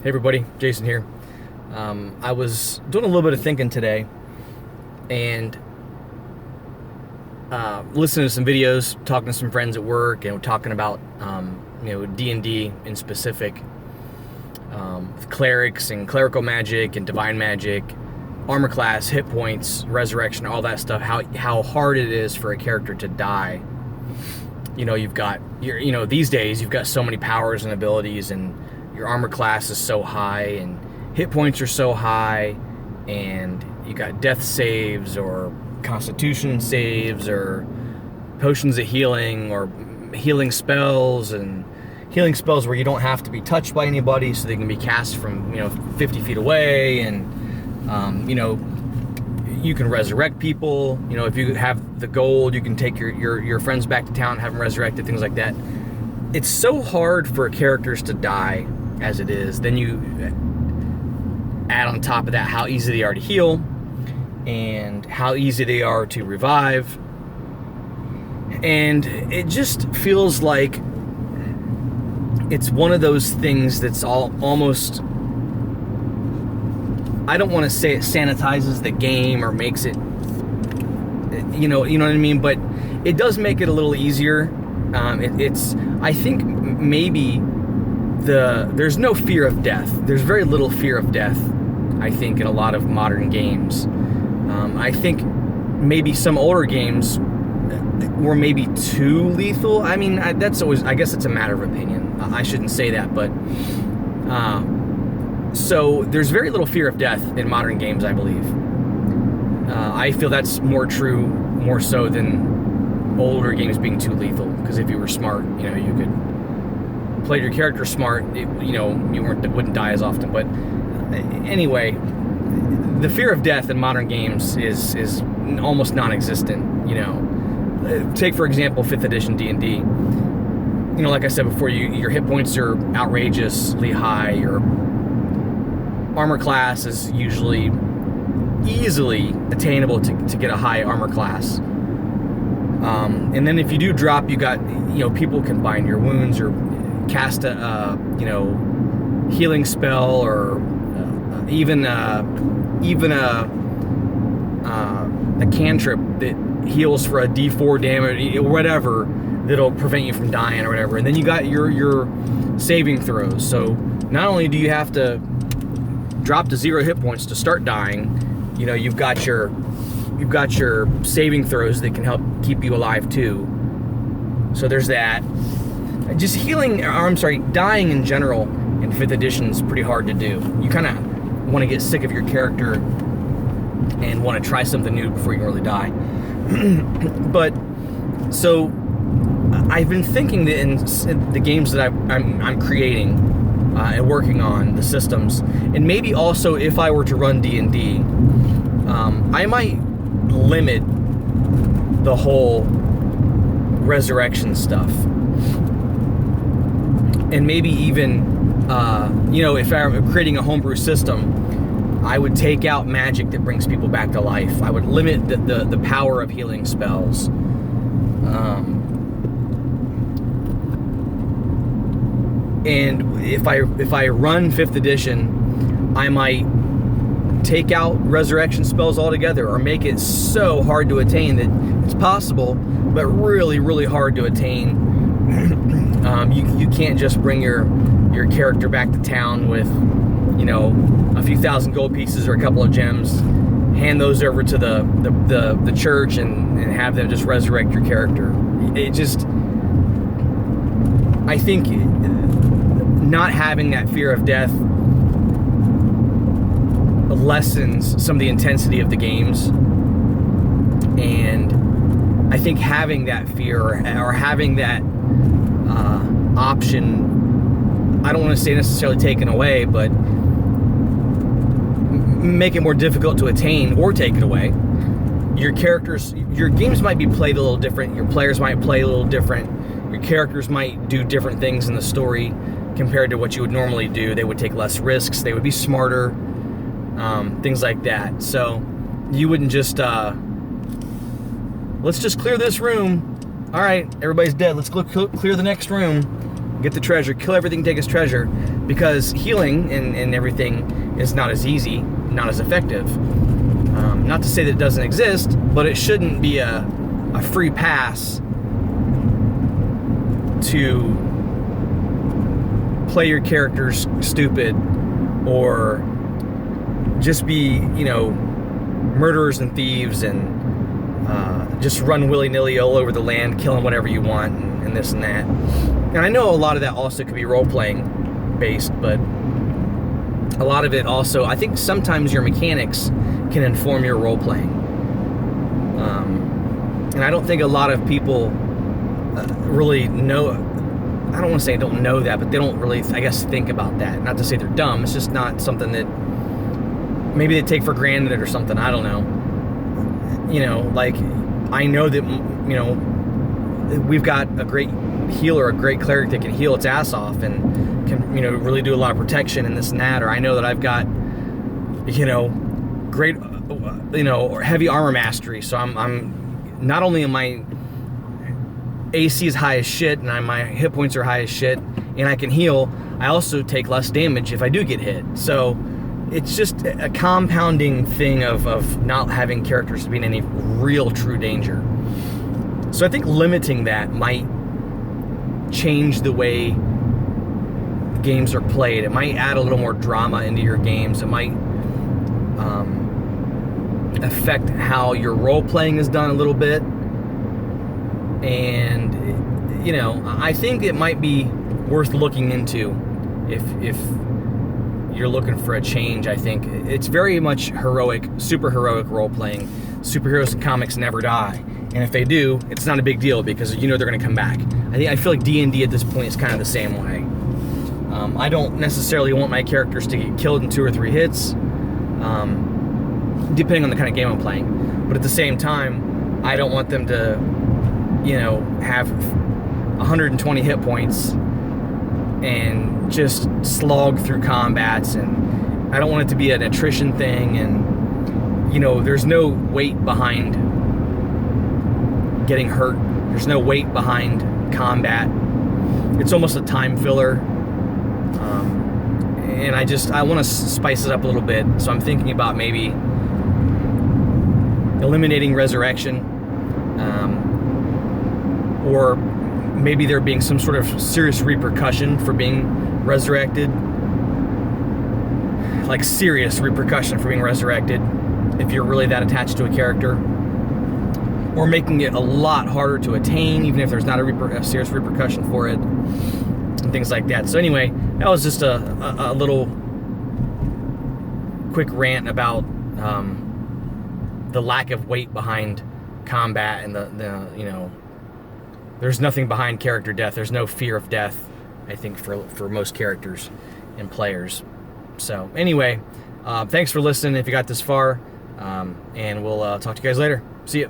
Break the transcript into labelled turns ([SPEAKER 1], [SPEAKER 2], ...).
[SPEAKER 1] Hey everybody, Jason here. I was doing a little bit of thinking today and listening to some videos, talking to some friends at work, and talking about D&D in specific, with clerics and clerical magic and divine magic, armor class, hit points, resurrection, all that stuff. How hard it is for a character to die. These days you've got so many powers and abilities, and your armor class is so high and hit points are so high, and you got death saves or constitution saves or potions of healing or healing spells, and healing spells where you don't have to be touched by anybody, so they can be cast from 50 feet away, and you can resurrect people. If you have the gold, you can take your friends back to town, have them resurrected, things like that. It's so hard for characters to die as it is. Then you add on top of that how easy they are to heal and how easy they are to revive. And it just feels like it's one of those things that's almost, I don't want to say it sanitizes the game or makes it, you know what I mean? But it does make it a little easier. I think maybe there's no fear of death. There's very little fear of death, I think, in a lot of modern games. I think maybe some older games were maybe too lethal. I mean, I guess it's a matter of opinion. I shouldn't say that, but so there's very little fear of death in modern games, I believe. I feel that's more so than older games being too lethal, because if you were smart, you could play your character smart, you wouldn't die as often. But anyway, the fear of death in modern games is almost non-existent. Take for example 5th edition D&D. Like I said before, your hit points are outrageously high. Your armor class is usually easily attainable to get a high armor class. And then if you do drop, you got, people can bind your wounds or cast a healing spell, or even a cantrip that heals for a D4 damage or whatever, that'll prevent you from dying or whatever. And then you got your saving throws. So not only do you have to drop to 0 hit points to start dying, you've got your saving throws that can help keep you alive too. So there's that. Just dying in general in 5th edition is pretty hard to do. You kind of want to get sick of your character and want to try something new before you can really die. But so I've been thinking that in the games that I'm creating and working on, the systems, and maybe also if I were to run D&D, I might limit the whole resurrection stuff. And maybe even, if I'm creating a homebrew system, I would take out magic that brings people back to life. I would limit the power of healing spells. And if I run 5th edition, I might take out resurrection spells altogether, or make it so hard to attain that it's possible, but really, really hard to attain. You can't just bring your character back to town with, a few thousand gold pieces or a couple of gems, hand those over to the church and have them just resurrect your character. I think not having that fear of death lessens some of the intensity of the games. And I think having that fear or having that option, I don't want to say necessarily taken away, but make it more difficult to attain or take it away. Your games might be played a little different. Your players might play a little different. Your characters might do different things in the story compared to what you would normally do. They would take less risks. They would be smarter. Things like that. So you wouldn't just, let's just clear this room. All right, everybody's dead. Let's go clear the next room. get the treasure, kill everything, take his treasure, because healing and everything is not as easy, not as effective. Not to say that it doesn't exist, but it shouldn't be a free pass to play your characters stupid or just be, murderers and thieves and just run willy-nilly all over the land, killing whatever you want and this and that. And I know a lot of that also could be role-playing based, but a lot of it also, I think sometimes your mechanics can inform your role-playing. And I don't think a lot of people really know, I don't want to say don't know that, but they don't really, I guess, think about that. Not to say they're dumb, it's just not something that maybe they take for granted or something, I don't know. Like, I know that, we've got a great healer, a great cleric that can heal its ass off and can, really do a lot of protection and this and that. Or I know that I've got, great, heavy armor mastery. So I'm not only am my AC is high as shit and my hit points are high as shit and I can heal, I also take less damage if I do get hit. So it's just a compounding thing of not having characters to be in any real true danger. So I think limiting that might change the way games are played. It might add a little more drama into your games. It might affect how your role playing is done a little bit. And I think it might be worth looking into if you're looking for a change. I think it's very much heroic, super heroic role playing. Superheroes in comics never die, and if they do, it's not a big deal because they're going to come back. I feel like D&D at this point is kind of the same way. I don't necessarily want my characters to get killed in 2 or 3 hits, depending on the kind of game I'm playing. But at the same time, I don't want them to, have 120 hit points and just slog through combats, and I don't want it to be an attrition thing, and there's no weight behind getting hurt. There's no weight behind combat. It's almost a time filler, and I want to spice it up a little bit. So I'm thinking about maybe eliminating resurrection, or maybe there being some sort of serious repercussion for being resurrected, like serious repercussion for being resurrected if you're really that attached to a character, or making it a lot harder to attain even if there's not a serious repercussion for it, and things like that. So anyway, that was just a little quick rant about the lack of weight behind combat, and the there's nothing behind character death. There's no fear of death, I think, for most characters and players. So anyway, thanks for listening if you got this far, and we'll talk to you guys later. See ya.